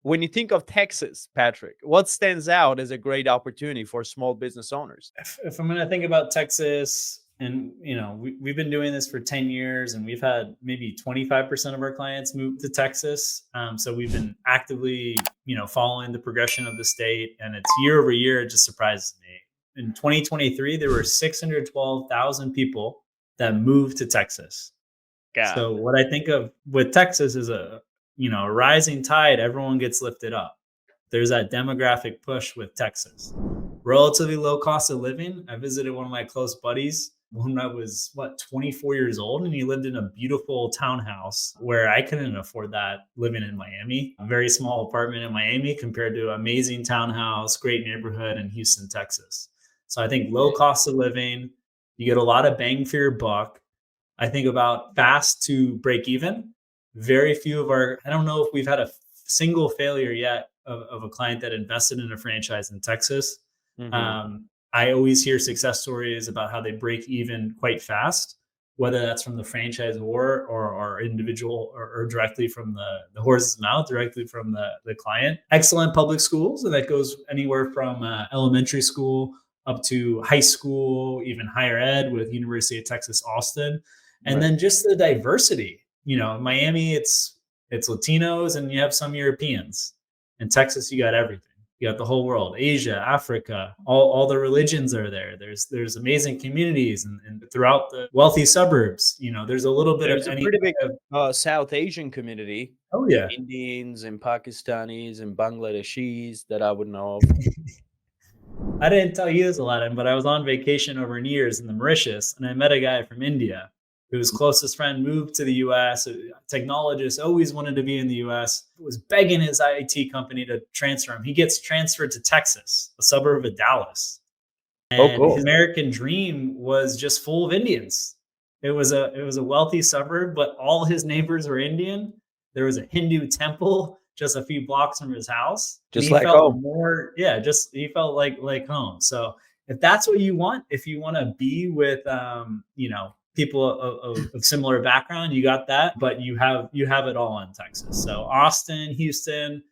When you think of Texas, Patrick, what stands out as a great opportunity for small business owners? If I'm going to think about Texas, and we've been doing this for 10 years, and we've had maybe 25% of our clients move to Texas. So we've been actively, following the progression of the state, and it's year over year. It just surprises me. In 2023, there were 612,000 people that moved to Texas. God, So what I think of with Texas is a rising tide, everyone gets lifted up. There's that demographic push with Texas. Relatively low cost of living. I visited one of my close buddies when I was 24 years old, and he lived in a beautiful townhouse where I couldn't afford that living in Miami. A very small apartment in Miami compared to an amazing townhouse, great neighborhood in Houston, Texas. So I think low cost of living, you get a lot of bang for your buck. I think about fast to break even. Very few of I don't know if we've had a single failure yet of a client that invested in a franchise in Texas. hmm I always hear success stories about how they break even quite fast, whether that's from the franchisor or individual or directly from the horse's mouth, directly from the client. Excellent public schools, and that goes anywhere from elementary school up to high school, even higher ed with University of Texas Austin. And right. then just the diversity. Miami, it's Latinos and you have some Europeans. In Texas, you got everything. You got the whole world, Asia, Africa, all the religions are there. There's amazing communities and throughout the wealthy suburbs. There's a little bit of There's a any pretty big kind of. South Asian community, Oh yeah. Indians and Pakistanis and Bangladeshis that I would know of. I didn't tell you this, Aladdin, but I was on vacation over New Year's in the Mauritius, and I met a guy from India whose closest friend moved to the US. A technologist, always wanted to be in the US, was begging his IT company to transfer him. He gets transferred to Texas, a suburb of Dallas. Oh, And his cool. American dream was just full of Indians. It was a wealthy suburb, but all his neighbors were Indian. There was a Hindu temple just a few blocks from his house, and Just he like felt home. more, yeah, just he felt like home. So if that's what you want, if you want to be with, people of similar background, you got that, but you have it all in Texas. So Austin, Houston,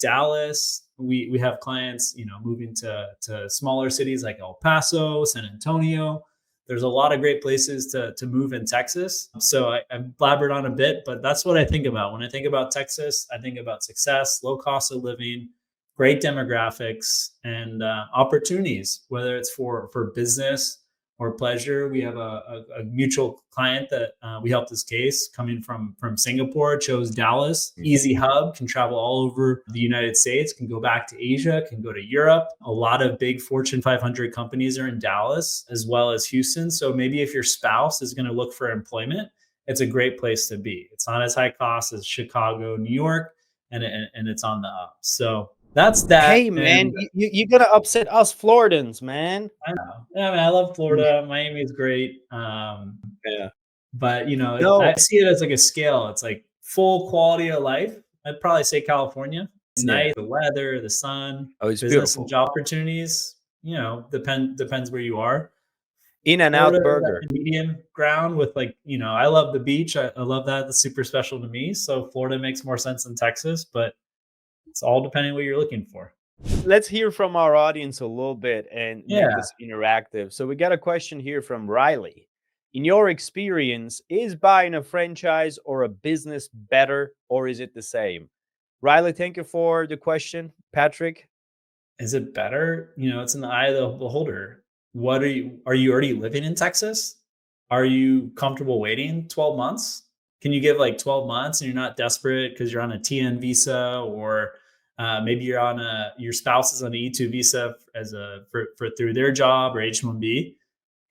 Dallas. We have clients, moving to smaller cities like El Paso, San Antonio. There's a lot of great places to move in Texas. So I blabbered on a bit, but that's what I think about. When I think about Texas, I think about success, low cost of living, great demographics, and opportunities, whether it's for business or pleasure. We have a mutual client that we helped this case coming from Singapore, chose Dallas. Easy hub, can travel all over the United States, can go back to Asia, can go to Europe. A lot of big Fortune 500 companies are in Dallas as well as Houston. So maybe if your spouse is going to look for employment, it's a great place to be. It's not as high cost as Chicago, New York, and it's on the up. So that's that. Hey, man, And you're gonna upset us Floridans, man. I know. Yeah, I mean, I love Florida. Miami is great. Yeah. But I No. see it as like a scale. It's like full quality of life. I'd probably say California. It's Yeah. nice, the weather, the sun, Oh, it's business and beautiful. job opportunities. Depends where you are. In and Florida out is burger. that medium ground with I love the beach. I love that. That's super special to me. So Florida makes more sense than Texas, but it's all depending what you're looking for. Let's hear from our audience a little bit and make Yeah. this interactive. So we got a question here from Riley. In your experience, is buying a franchise or a business better, or is it the same? Riley, thank you for the question. Patrick? Is it better? It's in the eye of the beholder. What are you already living in Texas? Are you comfortable waiting 12 months? Can you give like 12 months and you're not desperate because you're on a TN visa, or maybe your spouse is on an E2 visa for through their job or H1B?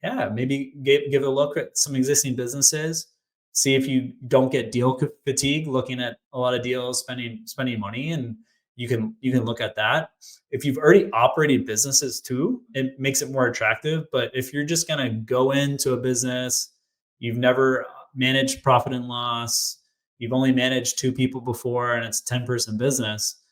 Yeah, maybe give a look at some existing businesses. See if you don't get deal fatigue looking at a lot of deals, spending money, and you can look at that. If you've already operated businesses too, it makes it more attractive. But if you're just gonna go into a business, you've never managed profit and loss, you've only managed two people before, and it's a 10-person business,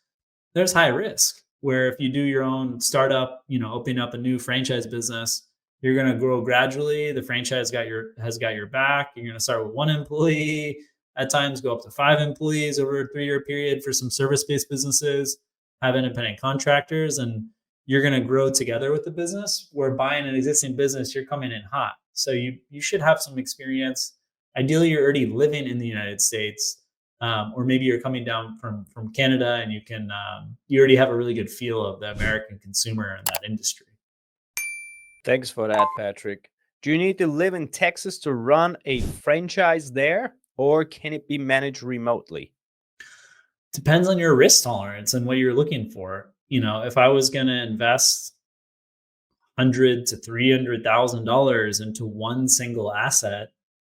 there's high risk. Where if you do your own startup, opening up a new franchise business, you're going to grow gradually. The franchise has got your back. You're going to start with one employee. at times go up to 5 employees over a 3-year period for some service-based businesses, have independent contractors, and you're going to grow together with the business. Where buying an existing business, you're coming in hot. So you should have some experience. Ideally, you're already living in the United States, or maybe you're coming down from Canada, and you already have a really good feel of the American consumer and that industry. Thanks for that, Patrick. Do you need to live in Texas to run a franchise there, or can it be managed remotely? Depends on your risk tolerance and what you're looking for. If I was going to invest 100 to $300,000 into one single asset,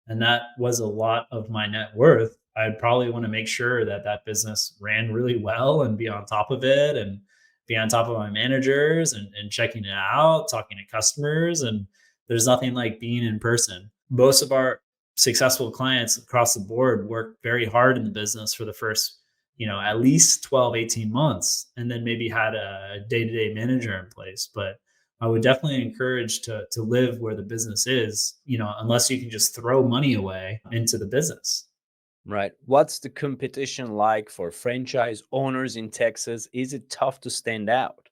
and that was a lot of my net worth, I'd probably want to make sure that that business ran really well and be on top of it, and be on top of my managers, and checking it out, talking to customers. And there's nothing like being in person. Most of our successful clients across the board work very hard in the business for the first, at least 12, 18 months, and then maybe had a day-to-day manager in place. But I would definitely encourage to live where the business is, unless you can just throw money away into the business. Right. What's the competition like for franchise owners in Texas? Is it tough to stand out?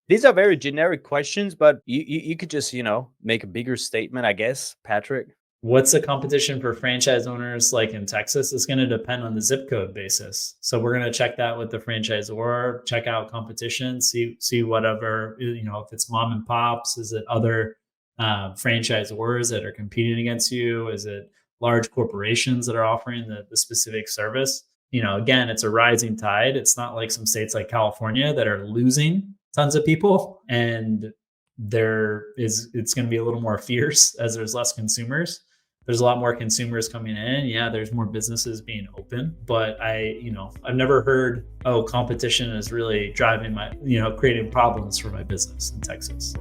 These are very generic questions, but you could just, make a bigger statement, I guess, Patrick. What's the competition for franchise owners like in Texas? It's going to depend on the zip code basis. So we're going to check that with the franchisor, check out competition, see whatever, if it's mom and pops, is it other franchisors that are competing against you? Is it large corporations that are offering the specific service? Again, it's a rising tide. It's not like some states like California that are losing tons of people, and it's going to be a little more fierce as there's less consumers. There's a lot more consumers coming in. Yeah, there's more businesses being open, but I've never heard, competition is really driving creating problems for my business in Texas.